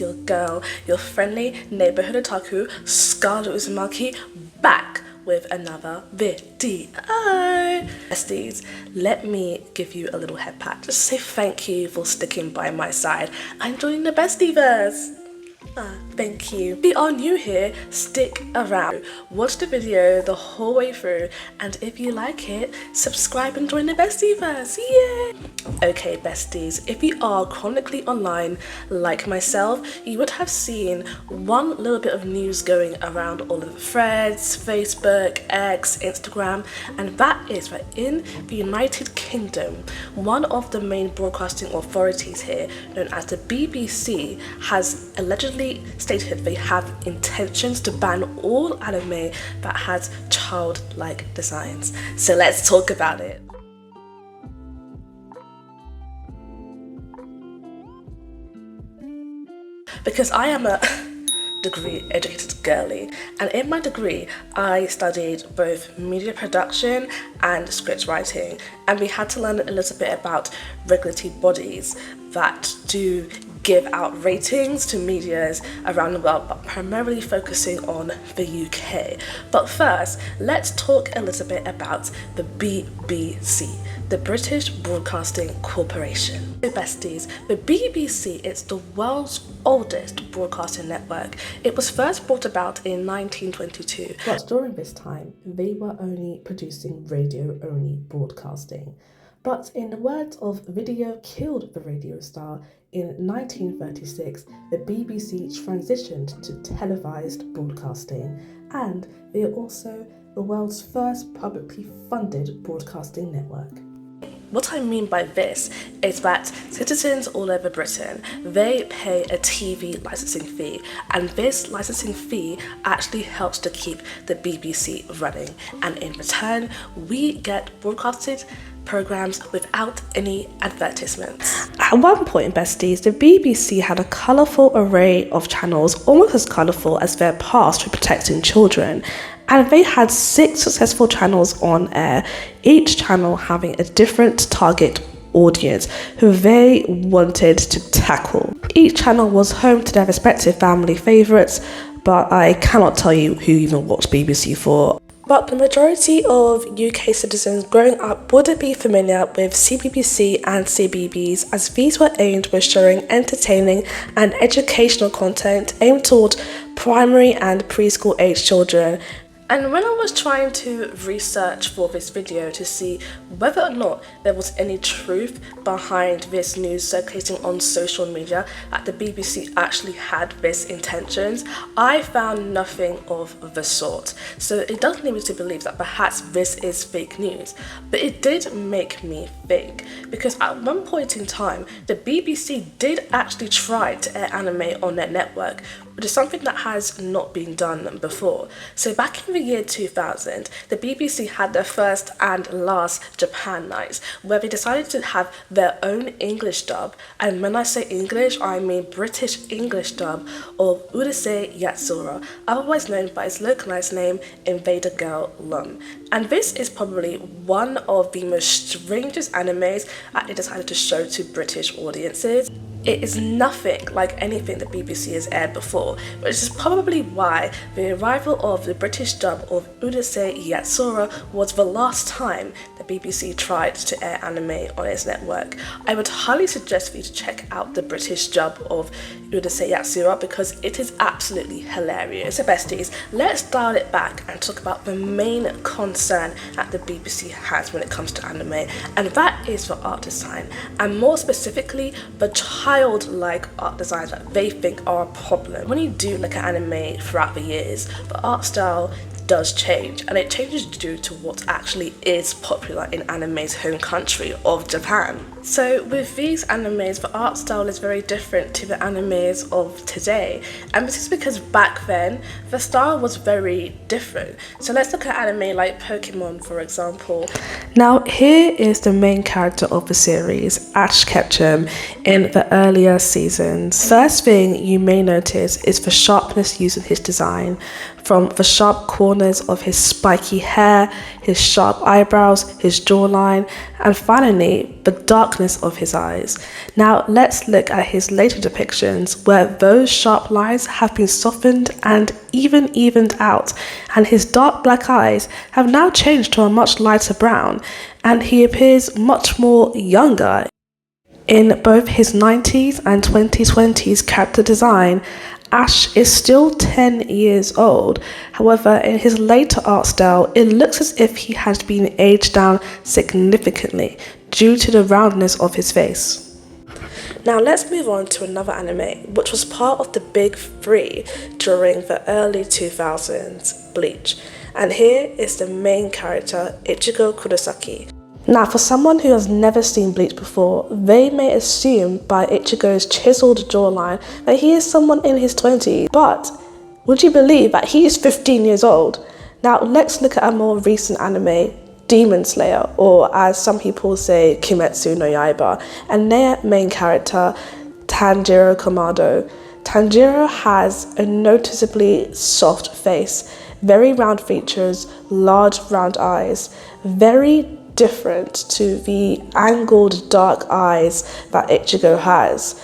your girl, your friendly neighbourhood otaku, Scarrlet Uzumaki, back with another video. Besties, let me give you a little head pat. Just say thank you for sticking by my side and joining the Bestieverse. Thank you. If you are new here, stick around. Watch the video the whole way through, and if you like it, subscribe and join the Bestieverse. Yeah! Okay, besties, if you are chronically online like myself, you would have seen one little bit of news going around all of the threads, Facebook, X, Instagram, and that is that in the United Kingdom, one of the main broadcasting authorities here, known as the BBC, has allegedly stated they have intentions to ban all anime that has childlike designs. So let's talk about it. Because I am a degree educated girly, and in my degree I studied both media production and script writing, and we had to learn a little bit about regulatory bodies that do give out ratings to medias around the world, but primarily focusing on the UK. But first, let's talk a little bit about the BBC, the British Broadcasting Corporation. So besties, the BBC is the world's oldest broadcasting network. It was first brought about in 1922. But during this time, they were only producing radio-only broadcasting. But in the words of Video Killed the Radio Star, in 1936, the BBC transitioned to televised broadcasting, and they are also the world's first publicly funded broadcasting network. What I mean by this is that citizens all over Britain, they pay a TV licensing fee, and this licensing fee actually helps to keep the BBC running, and in return we get broadcasted programs without any advertisements. At one point, besties, the BBC had a colourful array of channels, almost as colourful as their past for protecting children, and they had 6 successful channels on air, each channel having a different target audience who they wanted to tackle. Each channel was home to their respective family favourites, but I cannot tell you who even watched BBC 4. But the majority of UK citizens growing up wouldn't be familiar with CBBC and CBeebies, as these were aimed with showing entertaining and educational content aimed toward primary and preschool age children. And when I was trying to research for this video to see whether or not there was any truth behind this news circulating on social media that the BBC actually had this intentions, I found nothing of the sort. So it does lead me to believe that perhaps this is fake news. But it did make me think, because at one point in time, the BBC did actually try to air anime on their network, which is something that has not been done before. So back in the year 2000, the BBC had their first and last Japan nights, where they decided to have their own English dub, and when I say English, I mean British English dub of Urusei Yatsura, otherwise known by its localized name Invader Girl Lum. And this is probably one of the most strangest animes that they decided to show to British audiences. It is nothing like anything the BBC has aired before, which is probably why the arrival of the British dub of Urusei Yatsura was the last time the BBC tried to air anime on its network. I would highly suggest for you to check out the British dub of Urusei Yatsura because it is absolutely hilarious. So besties, let's dial it back and talk about the main concern that the BBC has when it comes to anime, and that is for art design, and more specifically the childlike art designs that they think are a problem. When you do look at anime throughout the years, the art style does change, and it changes due to what actually is popular in anime's home country of Japan. So with these animes, the art style is very different to the animes of today, and this is because back then the style was very different. So let's look at anime like Pokemon, for example. Now here is the main character of the series, Ash Ketchum, in the earlier seasons. First thing you may notice is the sharpness used in his design. from the sharp corners of his spiky hair, his sharp eyebrows, his jawline, and finally, the darkness of his eyes. Now, let's look at his later depictions where those sharp lines have been softened and even evened out, and his dark black eyes have now changed to a much lighter brown, and he appears much more younger. In both his 90s and 2020s character design, Ash is still 10 years old. However, in his later art style, it looks as if he has been aged down significantly due to the roundness of his face. Now let's move on to another anime, which was part of the big three during the early 2000s, Bleach. And here is the main character, Ichigo Kurosaki. Now, for someone who has never seen Bleach before, they may assume by Ichigo's chiseled jawline that he is someone in his 20s. But would you believe that he is 15 years old? Now, let's look at a more recent anime, Demon Slayer, or as some people say, Kimetsu no Yaiba, and their main character, Tanjiro Kamado. Tanjiro has a noticeably soft face, very round features, large round eyes, very different to the angled dark eyes that Ichigo has.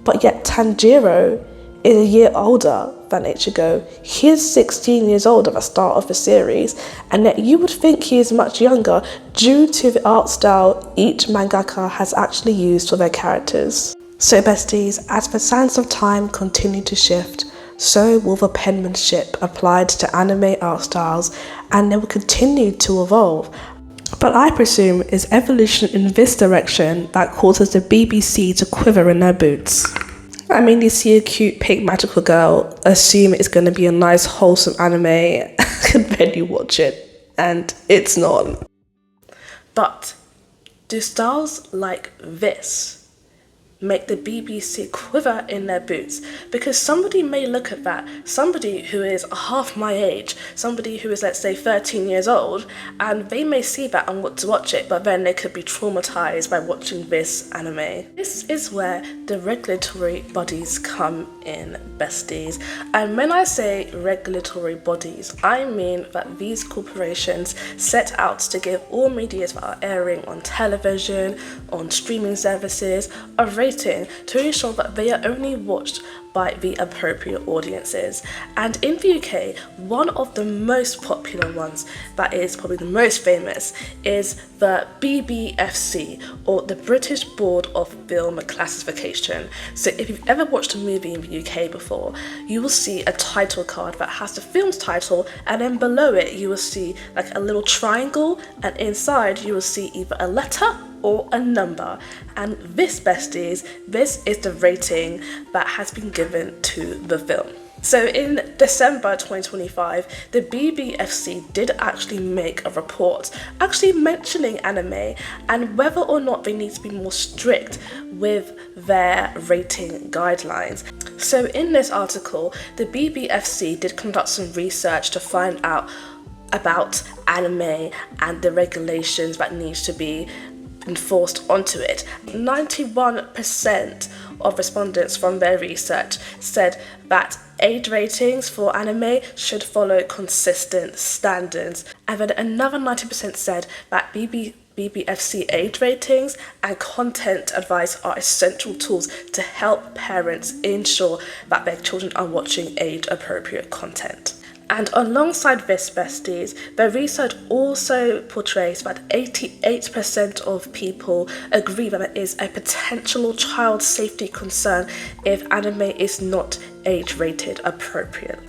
But yet Tanjiro is a year older than Ichigo. He is 16 years old at the start of the series, and yet you would think he is much younger due to the art style each mangaka has actually used for their characters. So besties, as the sands of time continue to shift, so will the penmanship applied to anime art styles, and they will continue to evolve. But I presume it's evolution in this direction that causes the BBC to quiver in their boots. I mean, you see a cute pink magical girl, assume it's going to be a nice wholesome anime, and then you watch it, and it's not. But do styles like this make the BBC quiver in their boots? Because somebody may look at that, somebody who is half my age, somebody who is, let's say, 13 years old, and they may see that and want to watch it, but then they could be traumatized by watching this anime. This is where the regulatory bodies come in, besties. And when I say regulatory bodies, I mean that these corporations set out to give all medias that are airing on television, on streaming services, a rating to ensure that they are only watched by the appropriate audiences. And in the UK, one of the most popular ones, that is probably the most famous, is the BBFC, or the British Board of Film Classification. So if you've ever watched a movie in the UK before, you will see a title card that has the film's title, and then below it you will see like a little triangle, and inside you will see either a letter or a number. And this, besties, this is the rating that has been given to the film. So in December 2025, the BBFC did actually make a report actually mentioning anime and whether or not they need to be more strict with their rating guidelines. So in this article, the BBFC did conduct some research to find out about anime and the regulations that needs to be enforced onto it. 91% of respondents from their research said that age ratings for anime should follow consistent standards, and then another 90% said that BBFC age ratings and content advice are essential tools to help parents ensure that their children are watching age-appropriate content. And alongside this, besties, the research also portrays that 88% of people agree that it is a potential child safety concern if anime is not age rated appropriate.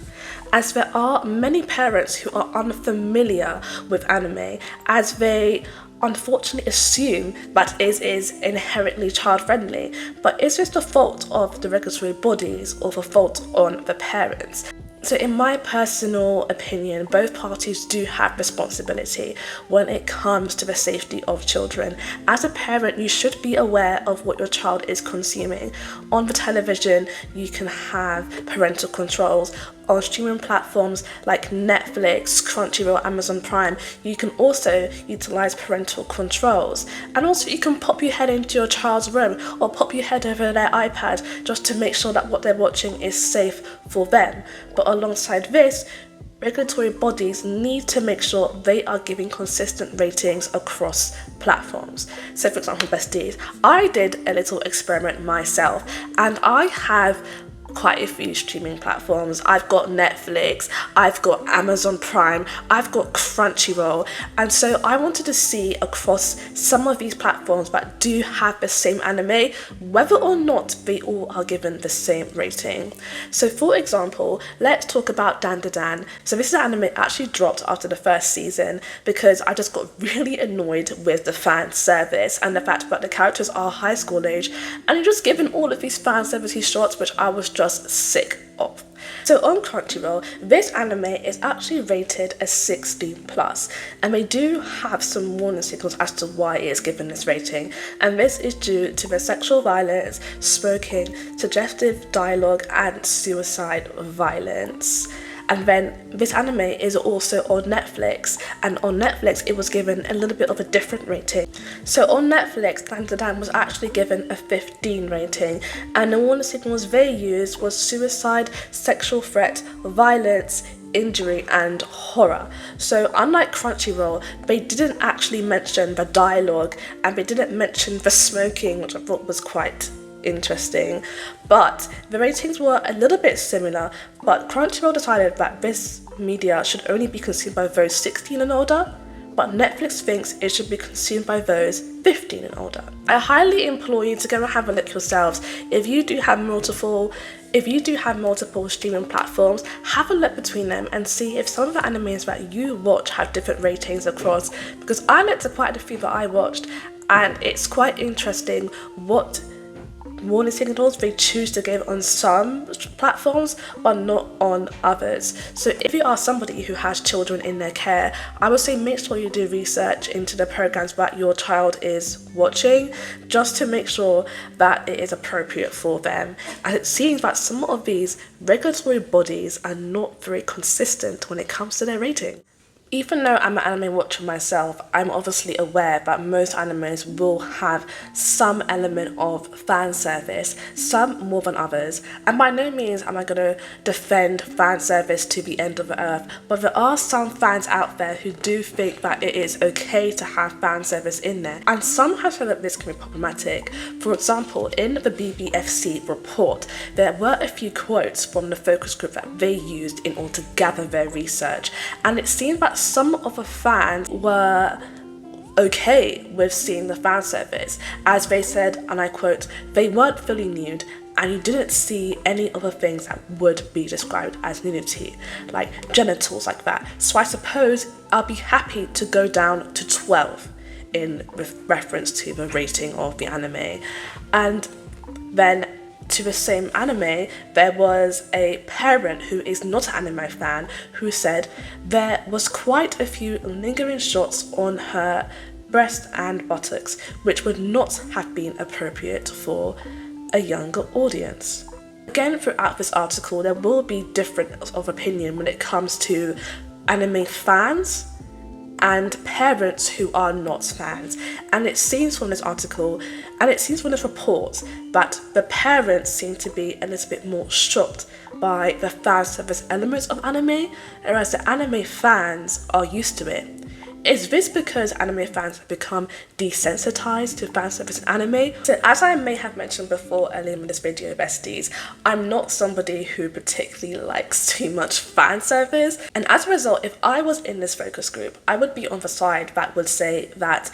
As there are many parents who are unfamiliar with anime, as they unfortunately assume that it is inherently child-friendly. But is this the fault of the regulatory bodies or the fault on the parents? So in my personal opinion, both parties do have responsibility when it comes to the safety of children. As a parent, you should be aware of what your child is consuming. On the television, you can have parental controls. On streaming platforms like Netflix, Crunchyroll, Amazon Prime, you can also utilize parental controls. And also you can pop your head into your child's room or pop your head over their iPad just to make sure that what they're watching is safe for them. But alongside this, regulatory bodies need to make sure they are giving consistent ratings across platforms. So for example, besties, I did a little experiment myself, and I have quite a few streaming platforms. I've got Netflix, I've got Amazon Prime, I've got Crunchyroll, and so I wanted to see across some of these platforms that do have the same anime, whether or not they all are given the same rating. So for example, let's talk about Dan Da Dan. So this anime actually dropped after the first season because I just got really annoyed with the fan service and the fact that the characters are high school age, and you're just given all of these fan servicey shots, which I was just sick of. So on Crunchyroll, this anime is actually rated as 16 plus, and they do have some warning signals as to why it is given this rating, and this is due to the sexual violence, smoking, suggestive dialogue, and suicide violence. And then this anime is also on Netflix, and on Netflix it was given a little bit of a different rating. So on Netflix, Dan Da Dan was actually given a 15 rating, and the warning signals they used was suicide, sexual threat, violence, injury, and horror. So unlike Crunchyroll, they didn't actually mention the dialogue, and they didn't mention the smoking, which I thought was quite interesting, but the ratings were a little bit similar. But Crunchyroll decided that this media should only be consumed by those 16 and older, but Netflix thinks it should be consumed by those 15 and older. I highly implore you to go and have a look yourselves. If you do have multiple streaming platforms, have a look between them and see if some of the animes that you watch have different ratings across, because I looked at quite a few that I watched, and it's quite interesting what warning signals they choose to give on some platforms but not on others. So if you are somebody who has children in their care, I would say make sure you do research into the programs that your child is watching, just to make sure that it is appropriate for them. And it seems that some of these regulatory bodies are not very consistent when it comes to their rating. Even though I'm an anime watcher myself, I'm obviously aware that most animes will have some element of fan service, some more than others, and by no means am I going to defend fan service to the end of the earth, but there are some fans out there who do think that it is okay to have fan service in there, and some have said that this can be problematic. For example, in the BBFC report, there were a few quotes from the focus group that they used in order to gather their research, and it seemed that some of the fans were okay with seeing the fan service, as they said, and I quote, "They weren't fully nude, and you didn't see any other things that would be described as nudity, like genitals like that. So I suppose I'll be happy to go down to 12 in reference to the rating of the anime." And then to the same anime, there was a parent who is not an anime fan who said there was quite a few lingering shots on her breast and buttocks, which would not have been appropriate for a younger audience. Again, throughout this article, there will be difference of opinion when it comes to anime fans and parents who are not fans. And it seems from this article, and it seems from this report, that the parents seem to be a little bit more shocked by the fan service elements of anime, whereas the anime fans are used to it. Is this because anime fans have become desensitized to fan service in anime? So as I may have mentioned before earlier in this video, besties, I'm not somebody who particularly likes too much fan service. And as a result, if I was in this focus group, I would be on the side that would say that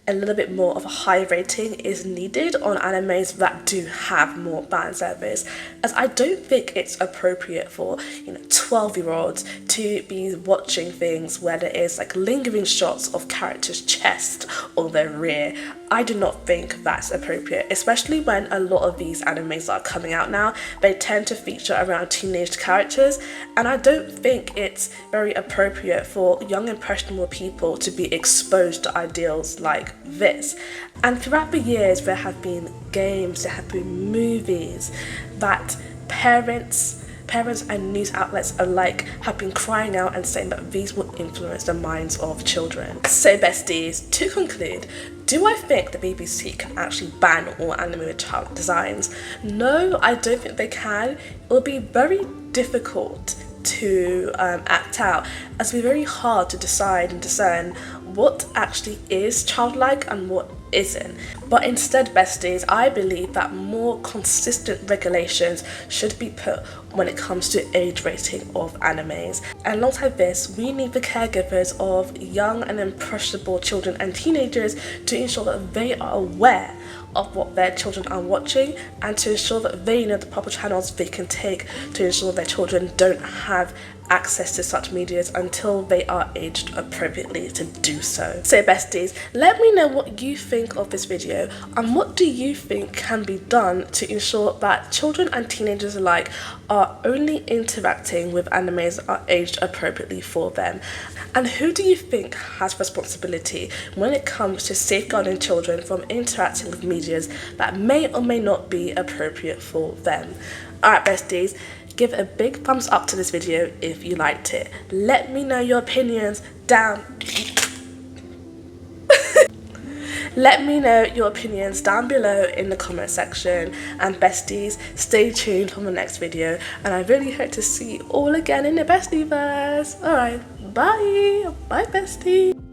a little bit more of a high rating is needed on animes that do have more fan service, as I don't think it's appropriate for 12-year-olds to be watching things where there is like lingering shots of characters' chest or their rear. I do not think that's appropriate, especially when a lot of these animes that are coming out now, they tend to feature around teenage characters, and I don't think it's very appropriate for young impressionable people to be exposed to ideals like this. And throughout the years, there have been games, there have been movies that parents and news outlets alike have been crying out and saying that these will influence the minds of children. So besties, to conclude, do I think the BBC can actually ban all anime with child designs? No, I don't think they can. It will be very difficult to act out, as it's very hard to decide and discern what actually is childlike and what isn't. But instead, besties, I believe that more consistent regulations should be put when it comes to age rating of animes. And alongside this, we need the caregivers of young and impressionable children and teenagers to ensure that they are aware of what their children are watching, and to ensure that they know the proper channels they can take to ensure their children don't have access to such medias until they are aged appropriately to do so. So besties, let me know what you think of this video, and what do you think can be done to ensure that children and teenagers alike are only interacting with animes that are aged appropriately for them. And who do you think has responsibility when it comes to safeguarding children from interacting with medias that may or may not be appropriate for them? Alright besties, give a big thumbs up to this video if you liked it. Let me know your opinions down Let me know your opinions down below in the comment section, and besties, stay tuned for the next video, and I really hope to see you all again in the bestieverse. Alright, bye besties.